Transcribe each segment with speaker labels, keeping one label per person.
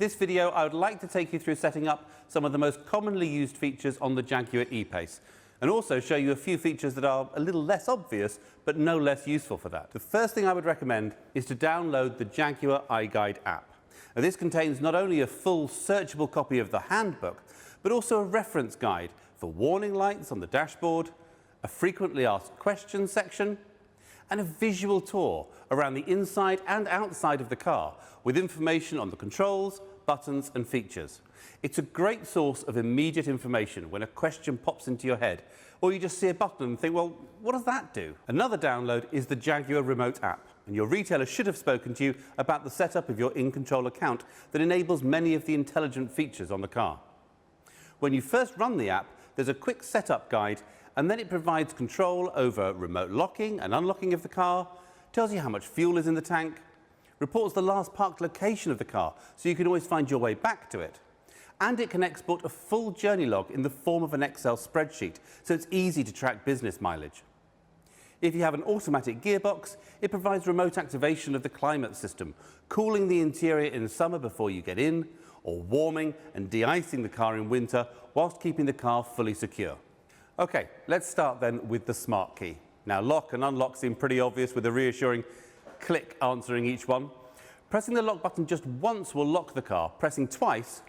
Speaker 1: this video, I would like to take you through setting up some of the most commonly used features on the Jaguar E-PACE, and also show you a few features that are a little less obvious, but no less useful for that. The first thing I would recommend is to download the Jaguar iGuide app. Now, this contains not only a full searchable copy of the handbook, but also a reference guide for warning lights on the dashboard, a frequently asked questions section, and a visual tour around the inside and outside of the car with information on the controls, buttons and features. It's a great source of immediate information when a question pops into your head, or you just see a button and think, well, what does that do? Another download is the Jaguar Remote app, and your retailer should have spoken to you about the setup of your InControl account that enables many of the intelligent features on the car. When you first run the app, there's a quick setup guide, and then it provides control over remote locking and unlocking of the car, tells you how much fuel is in the tank, reports the last parked location of the car so you can always find your way back to it, and it can export a full journey log in the form of an Excel spreadsheet, so it's easy to track business mileage. If you have an automatic gearbox, it provides remote activation of the climate system, cooling the interior in summer before you get in, or warming and de-icing the car in winter whilst keeping the car fully secure. Okay, let's start then with the smart key. Now, lock and unlock seem pretty obvious with a reassuring click answering each one. Pressing the lock button just once will lock the car. Pressing twice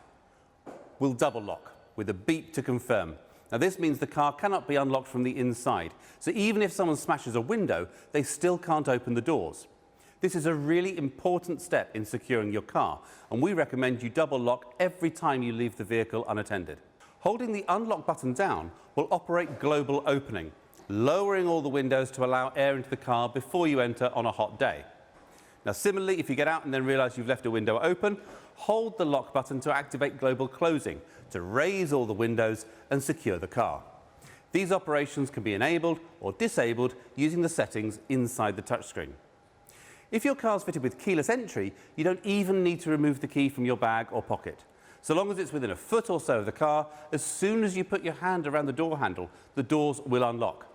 Speaker 1: will double lock with a beep to confirm. Now, this means the car cannot be unlocked from the inside. So even if someone smashes a window, they still can't open the doors. This is a really important step in securing your car, and we recommend you double lock every time you leave the vehicle unattended. Holding the unlock button down will operate global opening, lowering all the windows to allow air into the car before you enter on a hot day. Now, similarly, if you get out and then realize you've left a window open, hold the lock button to activate global closing, to raise all the windows and secure the car. These operations can be enabled or disabled using the settings inside the touchscreen. If your car is fitted with keyless entry, you don't even need to remove the key from your bag or pocket. So long as it's within a foot or so of the car, as soon as you put your hand around the door handle, the doors will unlock.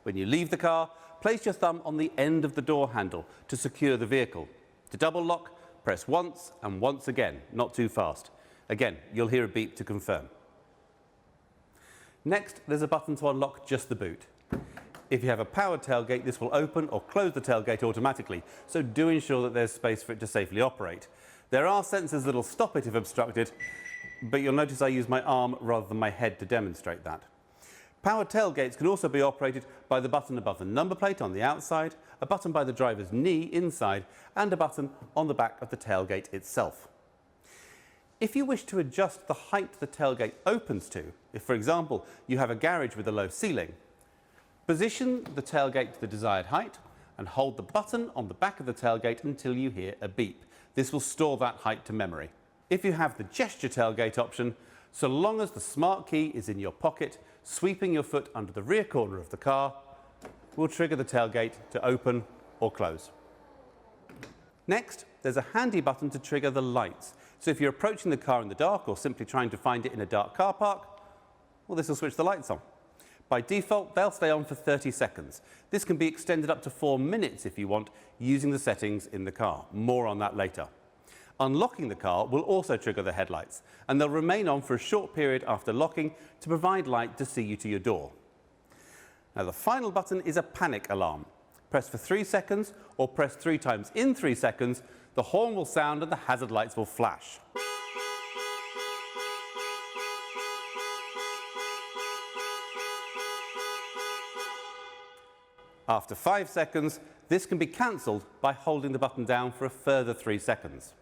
Speaker 1: When you leave the car, place your thumb on the end of the door handle to secure the vehicle. To double lock, press once and once again, not too fast. Again, you'll hear a beep to confirm. Next, there's a button to unlock just the boot. If you have a powered tailgate, this will open or close the tailgate automatically, so do ensure that there's space for it to safely operate. There are sensors that will stop it if obstructed, but you'll notice I use my arm rather than my head to demonstrate that. Powered tailgates can also be operated by the button above the number plate on the outside, a button by the driver's knee inside, and a button on the back of the tailgate itself. If you wish to adjust the height the tailgate opens to, if, for example, you have a garage with a low ceiling, position the tailgate to the desired height and hold the button on the back of the tailgate until you hear a beep. This will store that height to memory. If you have the gesture tailgate option, so long as the smart key is in your pocket, sweeping your foot under the rear corner of the car will trigger the tailgate to open or close. Next, there's a handy button to trigger the lights. So if you're approaching the car in the dark or simply trying to find it in a dark car park, well, this will switch the lights on. By default, they'll stay on for 30 seconds. This can be extended up to 4 minutes if you want, using the settings in the car. More on that later. Unlocking the car will also trigger the headlights, and they'll remain on for a short period after locking to provide light to see you to your door. Now, the final button is a panic alarm. Press for 3 seconds or press 3 times in 3 seconds, the horn will sound and the hazard lights will flash. After 5 seconds, this can be cancelled by holding the button down for a further 3 seconds.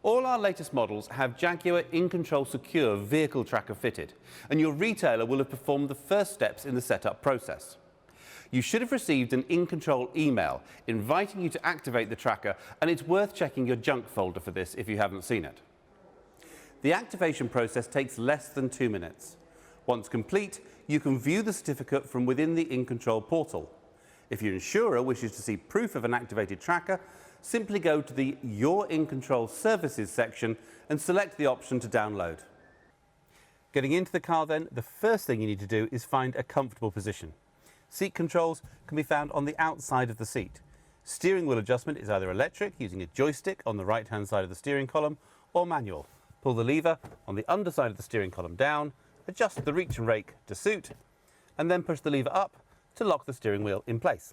Speaker 1: All our latest models have Jaguar InControl Secure Vehicle Tracker fitted, and your retailer will have performed the first steps in the setup process. You should have received an InControl email inviting you to activate the tracker, and it's worth checking your junk folder for this if you haven't seen it. The activation process takes less than 2 minutes. Once complete, you can view the certificate from within the InControl portal. If your insurer wishes to see proof of an activated tracker, simply go to the Your InControl Services section and select the option to download. Getting into the car then, the first thing you need to do is find a comfortable position. Seat controls can be found on the outside of the seat. Steering wheel adjustment is either electric, using a joystick on the right-hand side of the steering column, or manual. Pull the lever on the underside of the steering column down, adjust the reach and rake to suit, and then push the lever up to lock the steering wheel in place.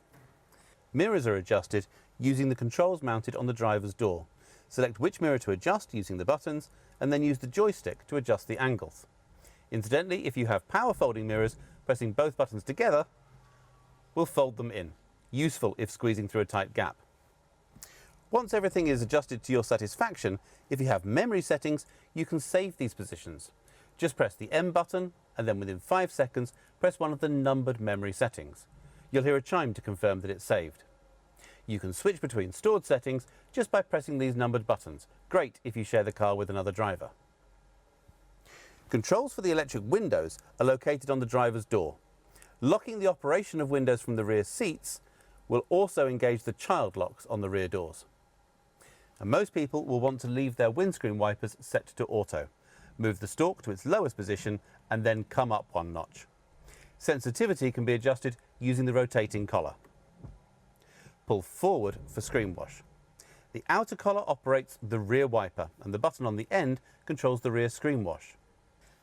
Speaker 1: Mirrors are adjusted using the controls mounted on the driver's door. Select which mirror to adjust using the buttons, and then use the joystick to adjust the angles. Incidentally, if you have power folding mirrors, pressing both buttons together will fold them in, useful if squeezing through a tight gap. Once everything is adjusted to your satisfaction, if you have memory settings, you can save these positions. Just press the M button, and then within 5 seconds, press one of the numbered memory settings. You'll hear a chime to confirm that it's saved. You can switch between stored settings just by pressing these numbered buttons. Great if you share the car with another driver. Controls for the electric windows are located on the driver's door. Locking the operation of windows from the rear seats will also engage the child locks on the rear doors. And most people will want to leave their windscreen wipers set to auto. Move the stalk to its lowest position and then come up one notch. Sensitivity can be adjusted using the rotating collar. Pull forward for screen wash. The outer collar operates the rear wiper, and the button on the end controls the rear screen wash.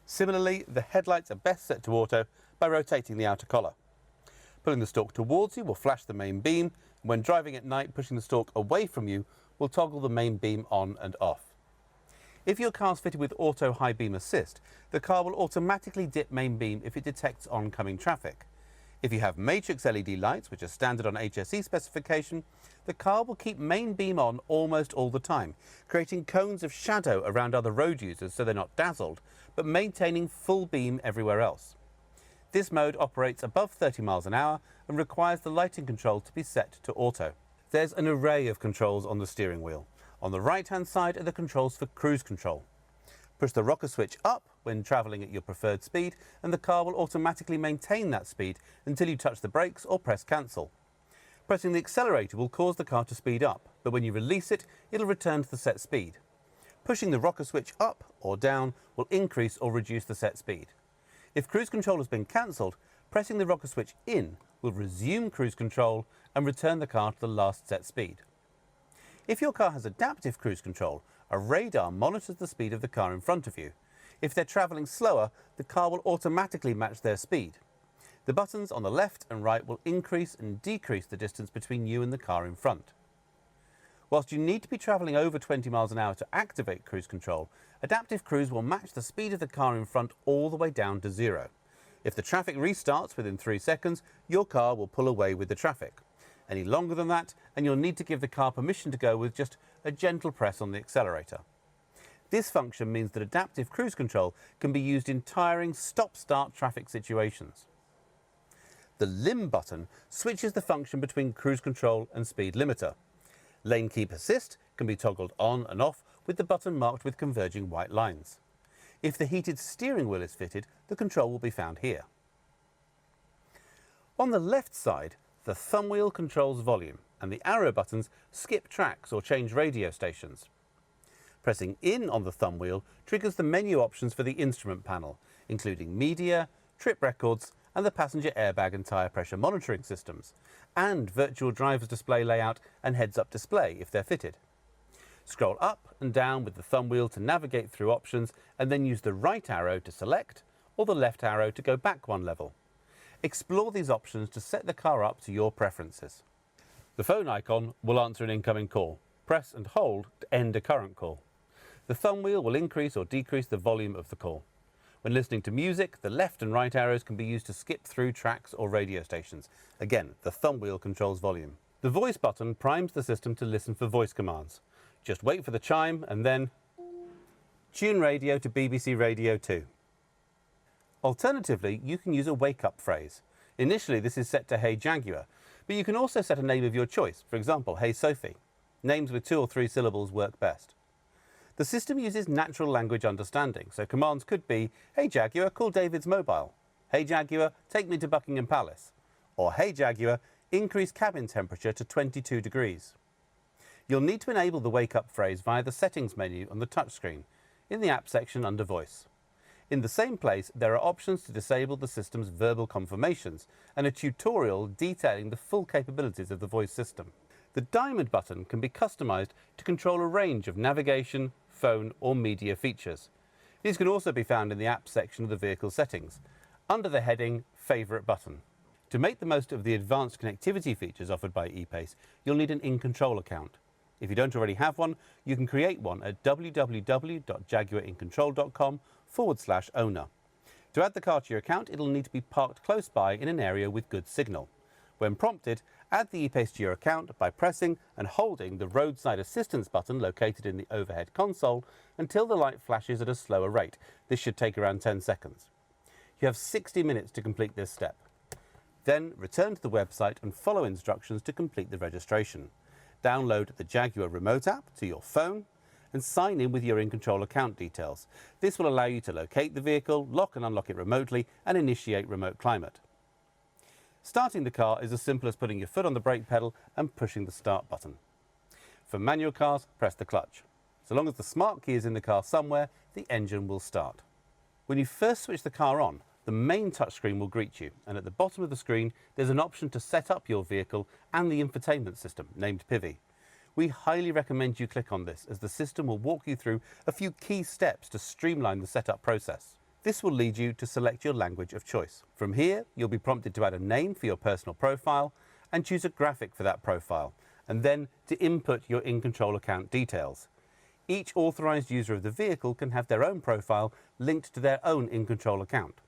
Speaker 1: Similarly, the headlights are best set to auto by rotating the outer collar. Pulling the stalk towards you will flash the main beam, and when driving at night, pushing the stalk away from you will toggle the main beam on and off. If your car is fitted with auto high beam assist, the car will automatically dip main beam if it detects oncoming traffic. If you have matrix LED lights, which are standard on HSE specification, the car will keep main beam on almost all the time, creating cones of shadow around other road users so they're not dazzled, but maintaining full beam everywhere else. This mode operates above 30 miles an hour and requires the lighting control to be set to auto. There's an array of controls on the steering wheel. On the right-hand side are the controls for cruise control. Push the rocker switch up when travelling at your preferred speed, and the car will automatically maintain that speed until you touch the brakes or press cancel. Pressing the accelerator will cause the car to speed up, but when you release it, it'll return to the set speed. Pushing the rocker switch up or down will increase or reduce the set speed. If cruise control has been cancelled, pressing the rocker switch in will resume cruise control and return the car to the last set speed. If your car has adaptive cruise control, a radar monitors the speed of the car in front of you. If they're travelling slower, the car will automatically match their speed. The buttons on the left and right will increase and decrease the distance between you and the car in front. Whilst you need to be travelling over 20 miles an hour to activate cruise control, adaptive cruise will match the speed of the car in front all the way down to 0. If the traffic restarts within 3 seconds, your car will pull away with the traffic. Any longer than that, and you'll need to give the car permission to go with just a gentle press on the accelerator. This function means that adaptive cruise control can be used in tiring stop-start traffic situations. The limb button switches the function between cruise control and speed limiter. Lane keep assist can be toggled on and off with the button marked with converging white lines. If the heated steering wheel is fitted, the control will be found here. On the left side, the thumb wheel controls volume, and the arrow buttons skip tracks or change radio stations. Pressing in on the thumb wheel triggers the menu options for the instrument panel, including media, trip records, and the passenger airbag and tyre pressure monitoring systems, and virtual driver's display layout and heads-up display if they're fitted. Scroll up and down with the thumb wheel to navigate through options, and then use the right arrow to select or the left arrow to go back one level. Explore these options to set the car up to your preferences. The phone icon will answer an incoming call. Press and hold to end a current call. The thumb wheel will increase or decrease the volume of the call. When listening to music, the left and right arrows can be used to skip through tracks or radio stations. Again, the thumb wheel controls volume. The voice button primes the system to listen for voice commands. Just wait for the chime and then tune radio to BBC Radio 2. Alternatively, you can use a wake-up phrase. Initially, this is set to Hey Jaguar, but you can also set a name of your choice, for example, Hey Sophie. Names with 2 or 3 syllables work best. The system uses natural language understanding, so commands could be, Hey Jaguar, call David's mobile. Hey Jaguar, take me to Buckingham Palace. Or Hey Jaguar, increase cabin temperature to 22 degrees. You'll need to enable the wake-up phrase via the settings menu on the touchscreen, in the app section under voice. In the same place, there are options to disable the system's verbal confirmations and a tutorial detailing the full capabilities of the voice system. The diamond button can be customised to control a range of navigation, phone or media features. These can also be found in the Apps section of the vehicle settings, under the heading Favorite button. To make the most of the advanced connectivity features offered by E-PACE, you'll need an in-control account. If you don't already have one, you can create one at www.jaguarincontrol.com/owner. To add the car to your account, it'll need to be parked close by in an area with good signal. When prompted, add the E-PACE to your account by pressing and holding the roadside assistance button located in the overhead console until the light flashes at a slower rate. This should take around 10 seconds. You have 60 minutes to complete this step. Then return to the website and follow instructions to complete the registration. Download the Jaguar remote app to your phone and sign in with your in-control account details. This will allow you to locate the vehicle, lock and unlock it remotely, and initiate remote climate. Starting the car is as simple as putting your foot on the brake pedal and pushing the start button. For manual cars, press the clutch. So long as the smart key is in the car somewhere, the engine will start. When you first switch the car on, the main touchscreen will greet you, and at the bottom of the screen there's an option to set up your vehicle and the infotainment system, named PIVI. We highly recommend you click on this, as the system will walk you through a few key steps to streamline the setup process. This will lead you to select your language of choice. From here, you'll be prompted to add a name for your personal profile and choose a graphic for that profile, and then to input your in-control account details. Each authorized user of the vehicle can have their own profile linked to their own in-control account.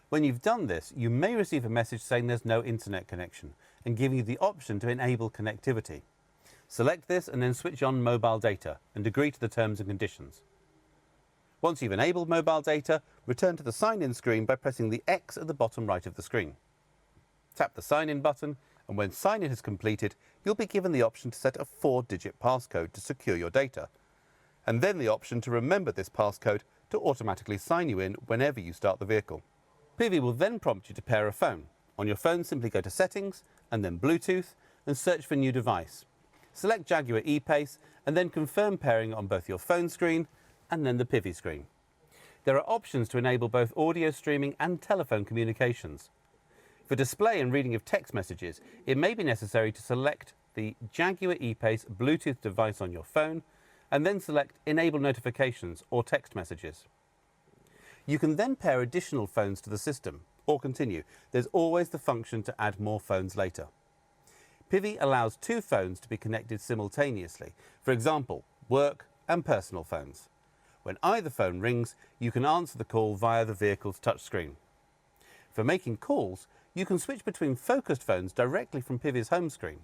Speaker 1: When you've done this, you may receive a message saying there's no internet connection and giving you the option to enable connectivity. Select this and then switch on mobile data and agree to the terms and conditions. Once you've enabled mobile data, return to the sign-in screen by pressing the X at the bottom right of the screen. Tap the sign-in button, and when sign-in is completed, you'll be given the option to set a 4-digit passcode to secure your data, and then the option to remember this passcode to automatically sign you in whenever you start the vehicle. PIVI will then prompt you to pair a phone. On your phone, simply go to Settings and then Bluetooth and search for New Device. Select Jaguar E-PACE and then confirm pairing on both your phone screen and then the PIVI screen. There are options to enable both audio streaming and telephone communications. For display and reading of text messages, it may be necessary to select the Jaguar E-PACE Bluetooth device on your phone and then select Enable Notifications or Text Messages. You can then pair additional phones to the system, or continue. There's always the function to add more phones later. PIVI allows 2 phones to be connected simultaneously, for example, work and personal phones. When either phone rings, you can answer the call via the vehicle's touchscreen. For making calls, you can switch between focused phones directly from PIVI's home screen.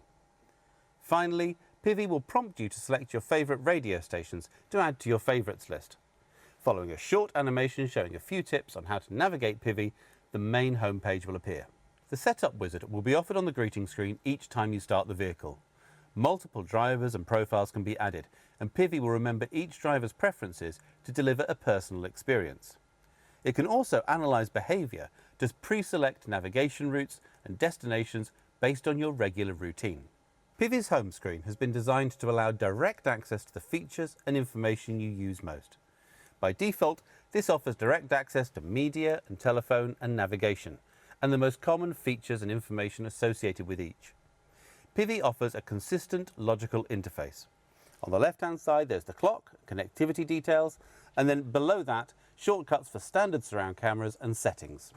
Speaker 1: Finally, PIVI will prompt you to select your favourite radio stations to add to your favourites list. Following a short animation showing a few tips on how to navigate PIVI, the main homepage will appear. The setup wizard will be offered on the greeting screen each time you start the vehicle. Multiple drivers and profiles can be added, and PIVI will remember each driver's preferences to deliver a personal experience. It can also analyse behaviour to pre-select navigation routes and destinations based on your regular routine. PIVI's home screen has been designed to allow direct access to the features and information you use most. By default, this offers direct access to media and telephone and navigation, and the most common features and information associated with each. PIVI offers a consistent, logical interface. On the left-hand side, there's the clock, connectivity details, and then below that, shortcuts for standard surround cameras and settings.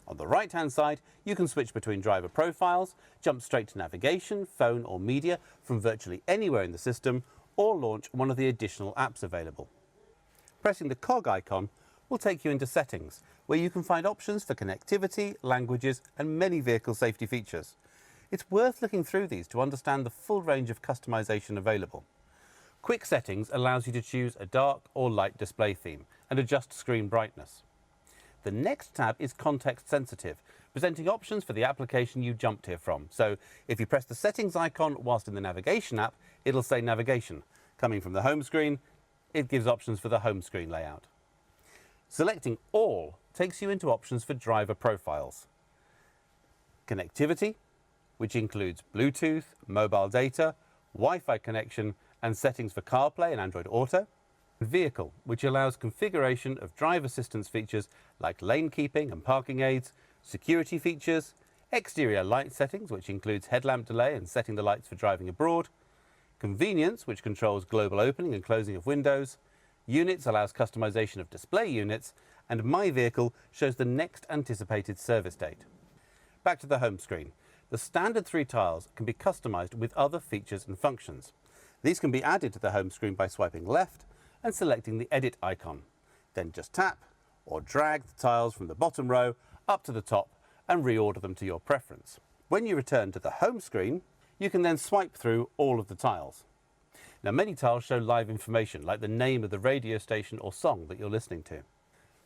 Speaker 1: On the right-hand side, you can switch between driver profiles, jump straight to navigation, phone or media from virtually anywhere in the system, or launch one of the additional apps available. Pressing the cog icon will take you into Settings, where you can find options for connectivity, languages, and many vehicle safety features. It's worth looking through these to understand the full range of customization available. Quick Settings allows you to choose a dark or light display theme and adjust screen brightness. The next tab is Context Sensitive, presenting options for the application you jumped here from. So if you press the Settings icon whilst in the Navigation app, it'll say Navigation. Coming from the home screen, it gives options for the home screen layout. Selecting All takes you into options for driver profiles. Connectivity, which includes Bluetooth, mobile data, Wi-Fi connection, and settings for CarPlay and Android Auto. Vehicle, which allows configuration of drive assistance features like lane keeping and parking aids, security features, exterior light settings, which includes headlamp delay and setting the lights for driving abroad, convenience, which controls global opening and closing of windows, Units allows customization of display units, and My Vehicle shows the next anticipated service date. Back to the home screen. The standard 3 tiles can be customized with other features and functions. These can be added to the home screen by swiping left and selecting the edit icon. Then just tap or drag the tiles from the bottom row up to the top and reorder them to your preference. When you return to the home screen, you can then swipe through all of the tiles. Now, many tiles show live information like the name of the radio station or song that you're listening to.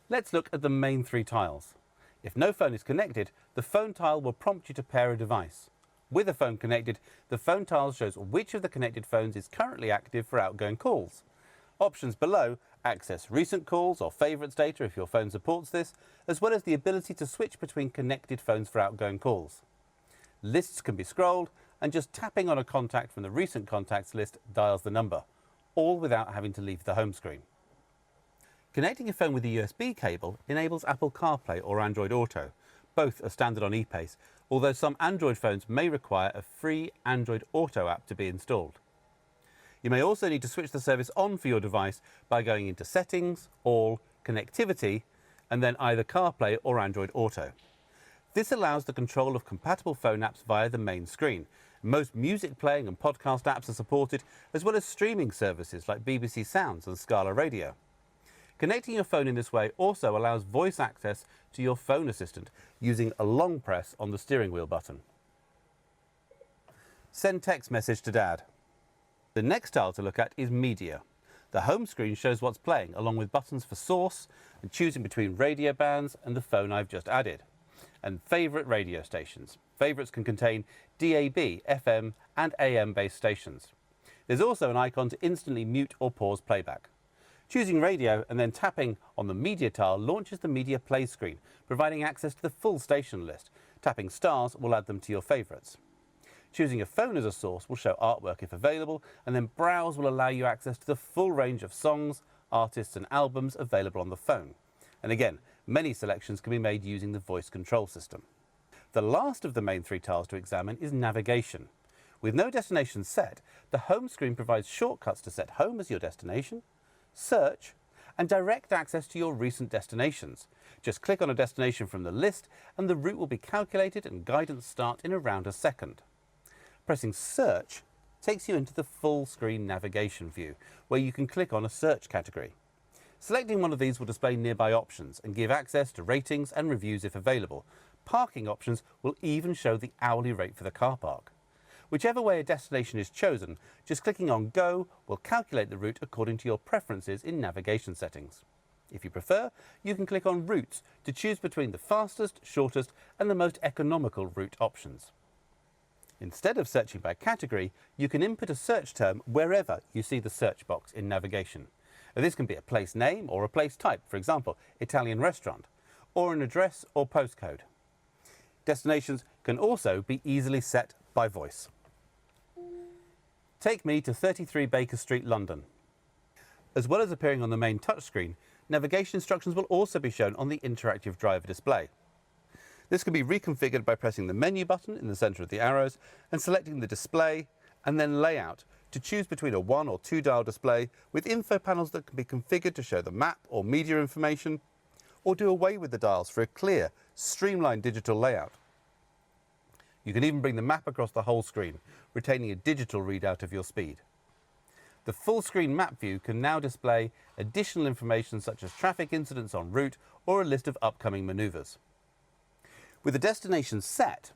Speaker 1: Let's look at the main 3 tiles. If no phone is connected, the phone tile will prompt you to pair a device. With a phone connected, the phone tile shows which of the connected phones is currently active for outgoing calls. Options below access recent calls or favourites data if your phone supports this, as well as the ability to switch between connected phones for outgoing calls. Lists can be scrolled, and just tapping on a contact from the recent contacts list dials the number, all without having to leave the home screen. Connecting a phone with a USB cable enables Apple CarPlay or Android Auto. Both are standard on E-PACE, although some Android phones may require a free Android Auto app to be installed. You may also need to switch the service on for your device by going into Settings, All, Connectivity, and then either CarPlay or Android Auto. This allows the control of compatible phone apps via the main screen. Most music playing and podcast apps are supported, as well as streaming services like BBC Sounds and Scala Radio. Connecting your phone in this way also allows voice access to your phone assistant using a long press on the steering wheel button. Send text message to Dad. The next tile to look at is Media. The home screen shows what's playing, along with buttons for source and choosing between radio bands and the phone I've just added. And favourite radio stations. Favourites can contain DAB, FM and AM based stations. There's also an icon to instantly mute or pause playback. Choosing radio and then tapping on the Media tile launches the Media Play screen, providing access to the full station list. Tapping stars will add them to your favourites. Choosing a phone as a source will show artwork if available, and then Browse will allow you access to the full range of songs, artists and albums available on the phone. And again, many selections can be made using the voice control system. The last of the main 3 tiles to examine is Navigation. With no destination set, the home screen provides shortcuts to set home as your destination, search, and direct access to your recent destinations. Just click on a destination from the list and the route will be calculated and guidance start in around a second. Pressing Search takes you into the full screen navigation view, where you can click on a search category. Selecting one of these will display nearby options and give access to ratings and reviews if available. Parking options will even show the hourly rate for the car park. Whichever way a destination is chosen, just clicking on Go will calculate the route according to your preferences in navigation settings. If you prefer, you can click on Routes to choose between the fastest, shortest and the most economical route options. Instead of searching by category, you can input a search term wherever you see the search box in navigation. Now, this can be a place name or a place type, for example, Italian restaurant, or an address or postcode. Destinations can also be easily set by voice. Take me to 33 Baker Street, London. As well as appearing on the main touchscreen, navigation instructions will also be shown on the interactive driver display. This can be reconfigured by pressing the menu button in the centre of the arrows and selecting the display and then layout to choose between a 1 or 2 dial display with info panels that can be configured to show the map or media information, or do away with the dials for a clear, streamlined digital layout. You can even bring the map across the whole screen, retaining a digital readout of your speed. The full screen map view can now display additional information such as traffic incidents en route or a list of upcoming manoeuvres. With the destination set,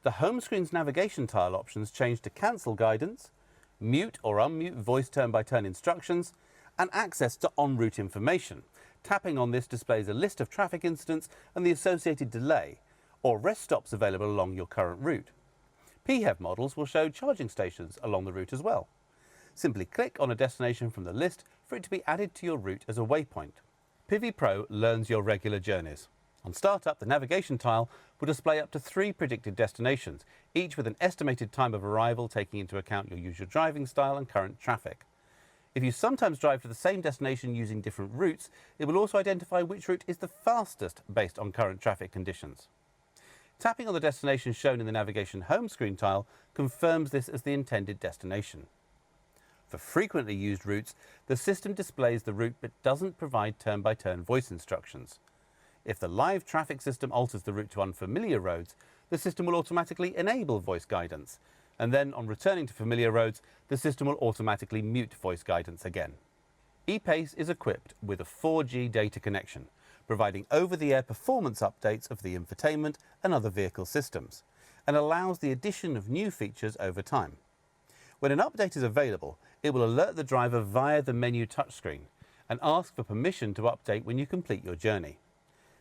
Speaker 1: the home screen's navigation tile options change to cancel guidance, mute or unmute voice turn-by-turn instructions, and access to en route information. Tapping on this displays a list of traffic incidents and the associated delay, or rest stops available along your current route. PHEV models will show charging stations along the route as well. Simply click on a destination from the list for it to be added to your route as a waypoint. PIVI Pro learns your regular journeys. On startup, the navigation tile will display up to 3 predicted destinations, each with an estimated time of arrival taking into account your usual driving style and current traffic. If you sometimes drive to the same destination using different routes, it will also identify which route is the fastest based on current traffic conditions. Tapping on the destination shown in the navigation home screen tile confirms this as the intended destination. For frequently used routes, the system displays the route but doesn't provide turn-by-turn voice instructions. If the live traffic system alters the route to unfamiliar roads, the system will automatically enable voice guidance, and then on returning to familiar roads, the system will automatically mute voice guidance again. E-PACE is equipped with a 4G data connection, providing over-the-air performance updates of the infotainment and other vehicle systems, and allows the addition of new features over time. When an update is available, it will alert the driver via the menu touchscreen and ask for permission to update when you complete your journey.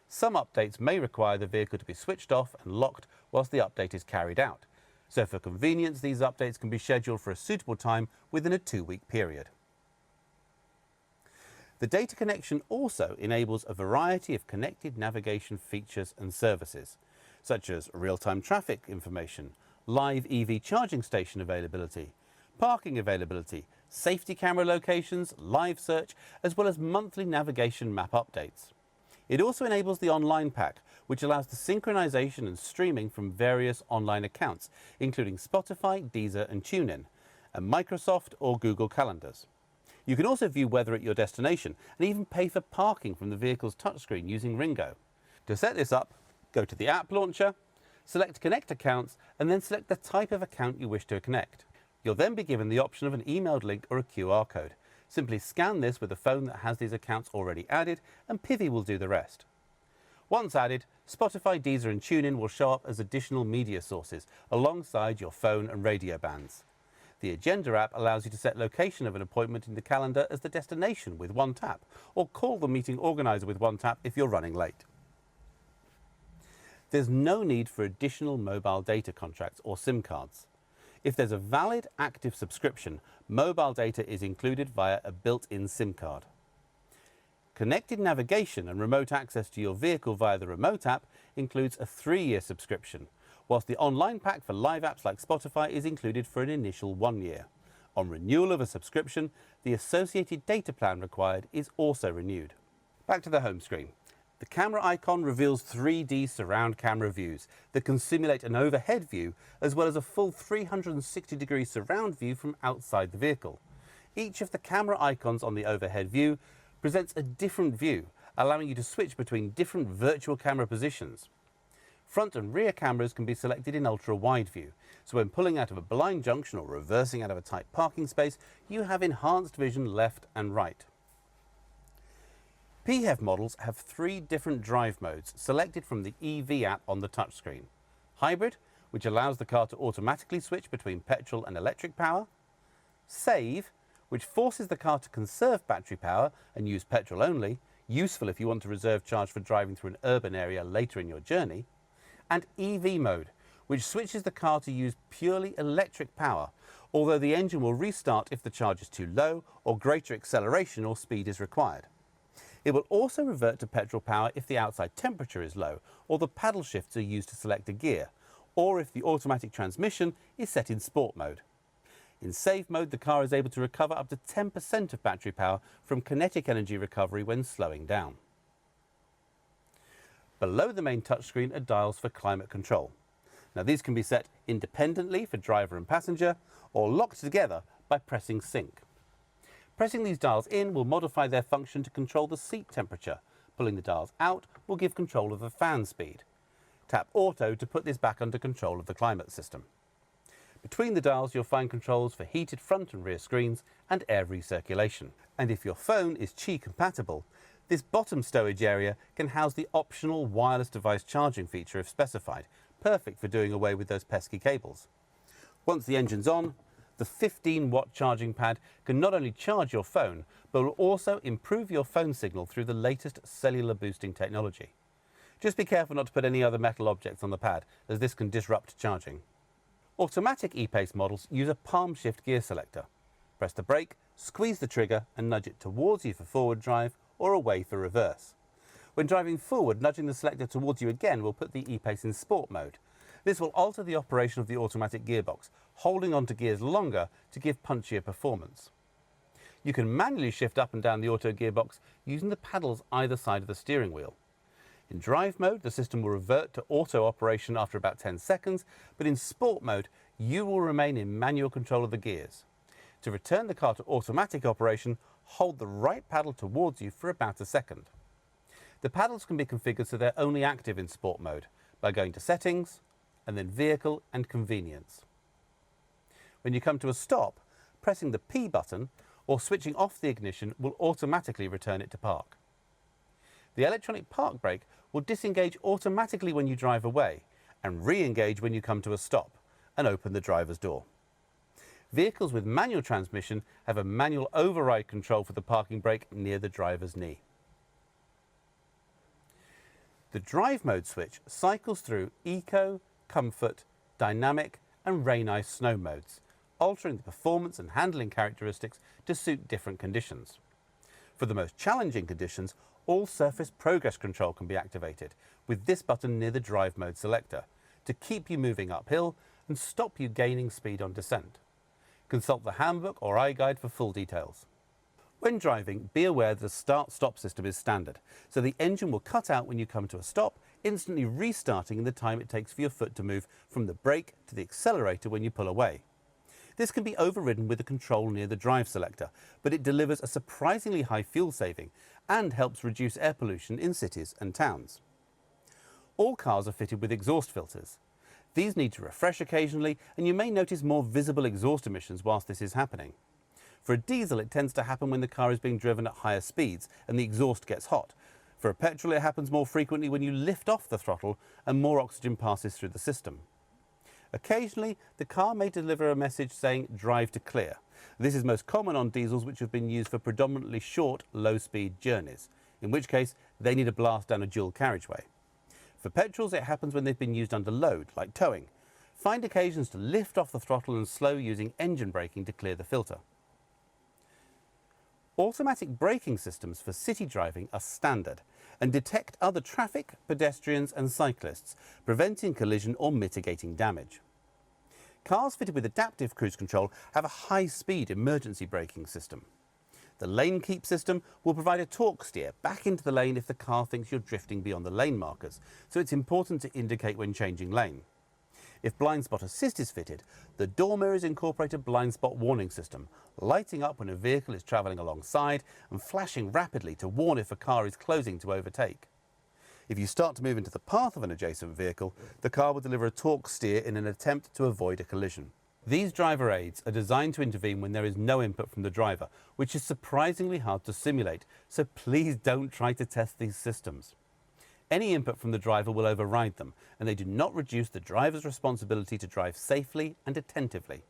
Speaker 1: Some updates may require the vehicle to be switched off and locked whilst the update is carried out, so for convenience these updates can be scheduled for a suitable time within a 2-week period. The data connection also enables a variety of connected navigation features and services, such as real-time traffic information, live EV charging station availability, parking availability, safety camera locations, live search, as well as monthly navigation map updates. It also enables the online pack, which allows the synchronization and streaming from various online accounts, including Spotify, Deezer and TuneIn, and Microsoft or Google calendars. You can also view weather at your destination and even pay for parking from the vehicle's touchscreen using Ringo. To set this up, go to the app launcher, select Connect Accounts and then select the type of account you wish to connect. You'll then be given the option of an emailed link or a QR code. Simply scan this with a phone that has these accounts already added and PIVI will do the rest. Once added, Spotify, Deezer and TuneIn will show up as additional media sources alongside your phone and radio bands. The Agenda app allows you to set location of an appointment in the calendar as the destination with one tap, or call the meeting organizer with one tap if you're running late. There's no need for additional mobile data contracts or SIM cards. If there's a valid active subscription, mobile data is included via a built-in SIM card. Connected navigation and remote access to your vehicle via the remote app includes a 3-year subscription, whilst the online pack for live apps like Spotify is included for an initial 1 year. On renewal of a subscription, the associated data plan required is also renewed. Back to the home screen. The camera icon reveals 3D surround camera views that can simulate an overhead view as well as a full 360-degree surround view from outside the vehicle. Each of the camera icons on the overhead view presents a different view, allowing you to switch between different virtual camera positions. Front and rear cameras can be selected in ultra-wide view, so when pulling out of a blind junction or reversing out of a tight parking space, you have enhanced vision left and right. PHEV models have 3 different drive modes selected from the EV app on the touchscreen. Hybrid, which allows the car to automatically switch between petrol and electric power. Save, which forces the car to conserve battery power and use petrol only, useful if you want to reserve charge for driving through an urban area later in your journey. And EV mode, which switches the car to use purely electric power, although the engine will restart if the charge is too low or greater acceleration or speed is required. It will also revert to petrol power if the outside temperature is low or the paddle shifts are used to select a gear, or if the automatic transmission is set in sport mode. In save mode, the car is able to recover up to 10% of battery power from kinetic energy recovery when slowing down. Below the main touchscreen are dials for climate control. Now these can be set independently for driver and passenger or locked together by pressing sync. Pressing these dials in will modify their function to control the seat temperature. Pulling the dials out will give control of the fan speed. Tap Auto to put this back under control of the climate system. Between the dials you'll find controls for heated front and rear screens and air recirculation. And if your phone is Qi compatible, this bottom stowage area can house the optional wireless device charging feature if specified, perfect for doing away with those pesky cables. Once the engine's on, the 15-watt charging pad can not only charge your phone, but will also improve your phone signal through the latest cellular boosting technology. Just be careful not to put any other metal objects on the pad, as this can disrupt charging. Automatic E-PACE models use a palm shift gear selector. Press the brake, squeeze the trigger and nudge it towards you for forward drive or away for reverse. When driving forward, nudging the selector towards you again will put the E-PACE in sport mode. This will alter the operation of the automatic gearbox, holding onto gears longer to give punchier performance. You can manually shift up and down the auto gearbox using the paddles either side of the steering wheel. In drive mode, the system will revert to auto operation after about 10 seconds, but in sport mode, you will remain in manual control of the gears. To return the car to automatic operation, hold the right paddle towards you for about a second. The paddles can be configured so they're only active in sport mode by going to Settings and then Vehicle and Convenience. When you come to a stop, pressing the P button or switching off the ignition will automatically return it to park. The electronic park brake will disengage automatically when you drive away and re-engage when you come to a stop and open the driver's door. Vehicles with manual transmission have a manual override control for the parking brake near the driver's knee. The drive mode switch cycles through Eco, Comfort, Dynamic and Rain Ice Snow modes, altering the performance and handling characteristics to suit different conditions. For the most challenging conditions, all surface progress control can be activated with this button near the drive mode selector to keep you moving uphill and stop you gaining speed on descent. Consult the handbook or iGuide for full details. When driving, be aware that the start-stop system is standard, so the engine will cut out when you come to a stop, instantly restarting in the time it takes for your foot to move from the brake to the accelerator when you pull away. This can be overridden with a control near the drive selector, but it delivers a surprisingly high fuel saving and helps reduce air pollution in cities and towns. All cars are fitted with exhaust filters. These need to refresh occasionally, and you may notice more visible exhaust emissions whilst this is happening. For a diesel, it tends to happen when the car is being driven at higher speeds and the exhaust gets hot. For a petrol, it happens more frequently when you lift off the throttle and more oxygen passes through the system. Occasionally, the car may deliver a message saying drive to clear. This is most common on diesels which have been used for predominantly short, low-speed journeys, in which case they need a blast down a dual carriageway. For petrols, it happens when they've been used under load, like towing. Find occasions to lift off the throttle and slow using engine braking to clear the filter. Automatic braking systems for city driving are standard and detect other traffic, pedestrians and cyclists, preventing collision or mitigating damage. Cars fitted with adaptive cruise control have a high-speed emergency braking system. The lane keep system will provide a torque steer back into the lane if the car thinks you're drifting beyond the lane markers, so it's important to indicate when changing lane. If blind spot assist is fitted, the door mirrors incorporate a blind spot warning system, lighting up when a vehicle is travelling alongside and flashing rapidly to warn if a car is closing to overtake. If you start to move into the path of an adjacent vehicle, the car will deliver a torque steer in an attempt to avoid a collision. These driver aids are designed to intervene when there is no input from the driver, which is surprisingly hard to simulate, so please don't try to test these systems. Any input from the driver will override them, and they do not reduce the driver's responsibility to drive safely and attentively.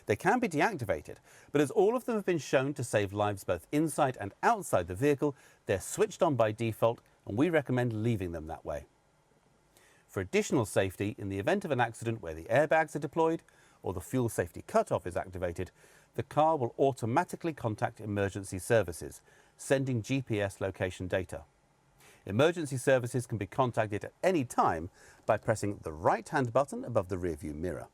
Speaker 1: They can be deactivated, but as all of them have been shown to save lives both inside and outside the vehicle, they're switched on by default, and we recommend leaving them that way. For additional safety, in the event of an accident where the airbags are deployed or the fuel safety cutoff is activated, the car will automatically contact emergency services, sending GPS location data. Emergency services can be contacted at any time by pressing the right-hand button above the rearview mirror.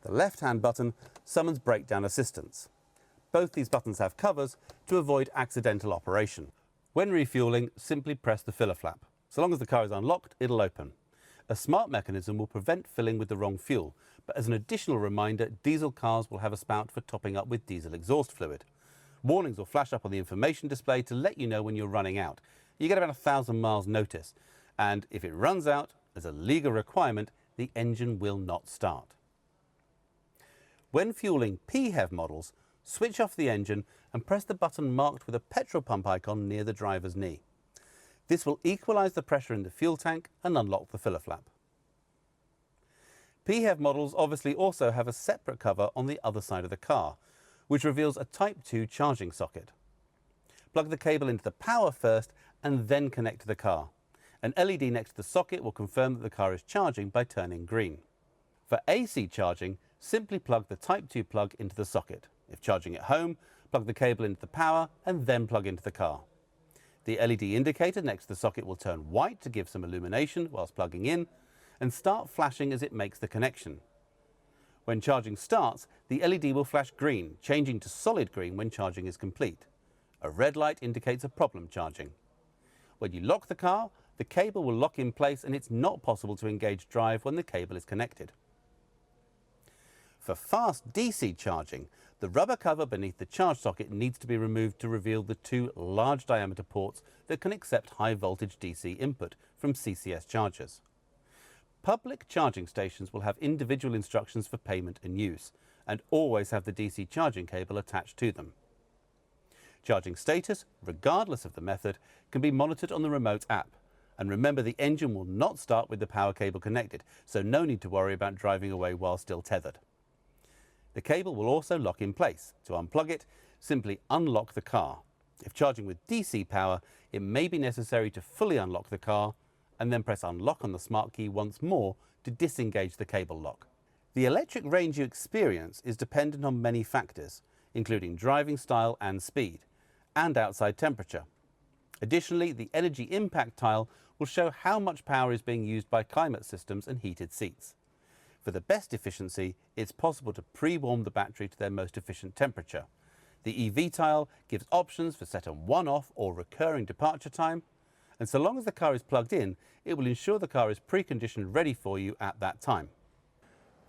Speaker 1: The left-hand button summons breakdown assistance. Both these buttons have covers to avoid accidental operation. When refueling, simply press the filler flap. So long as the car is unlocked, it'll open. A smart mechanism will prevent filling with the wrong fuel, but as an additional reminder, diesel cars will have a spout for topping up with diesel exhaust fluid. Warnings will flash up on the information display to let you know when you're running out. You get about 1,000 miles notice, and if it runs out, as a legal requirement, the engine will not start. When fueling PHEV models, switch off the engine and press the button marked with a petrol pump icon near the driver's knee. This will equalise the pressure in the fuel tank and unlock the filler flap. PHEV models obviously also have a separate cover on the other side of the car, which reveals a Type 2 charging socket. Plug the cable into the power first and then connect to the car. An LED next to the socket will confirm that the car is charging by turning green. For AC charging, simply plug the Type 2 plug into the socket. If charging at home, plug the cable into the power and then plug into the car. The LED indicator next to the socket will turn white to give some illumination whilst plugging in and start flashing as it makes the connection. When charging starts, the LED will flash green, changing to solid green when charging is complete. A red light indicates a problem charging. When you lock the car, the cable will lock in place and it's not possible to engage drive when the cable is connected. For fast DC charging, The rubber cover beneath the charge socket needs to be removed to reveal the two large diameter ports that can accept high voltage DC input from CCS chargers. Public charging stations will have individual instructions for payment and use, and always have the DC charging cable attached to them. Charging status, regardless of the method, can be monitored on the remote app. And remember, the engine will not start with the power cable connected, so no need to worry about driving away while still tethered. The cable will also lock in place. To unplug it, simply unlock the car. If charging with DC power, it may be necessary to fully unlock the car and then press unlock on the smart key once more to disengage the cable lock. The electric range you experience is dependent on many factors, including driving style and speed, and outside temperature. Additionally, the energy impact tile will show how much power is being used by climate systems and heated seats. For the best efficiency, it's possible to pre-warm the battery to their most efficient temperature. The EV tile gives options for set on one-off or recurring departure time, and so long as the car is plugged in, it will ensure the car is preconditioned ready for you at that time.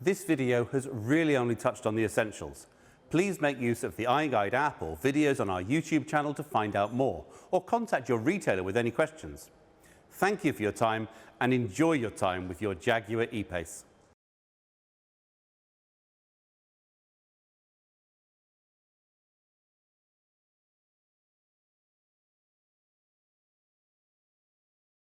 Speaker 1: This video has really only touched on the essentials. Please make use of the iGuide app or videos on our YouTube channel to find out more, or contact your retailer with any questions. Thank you for your time and enjoy your time with your Jaguar E-PACE.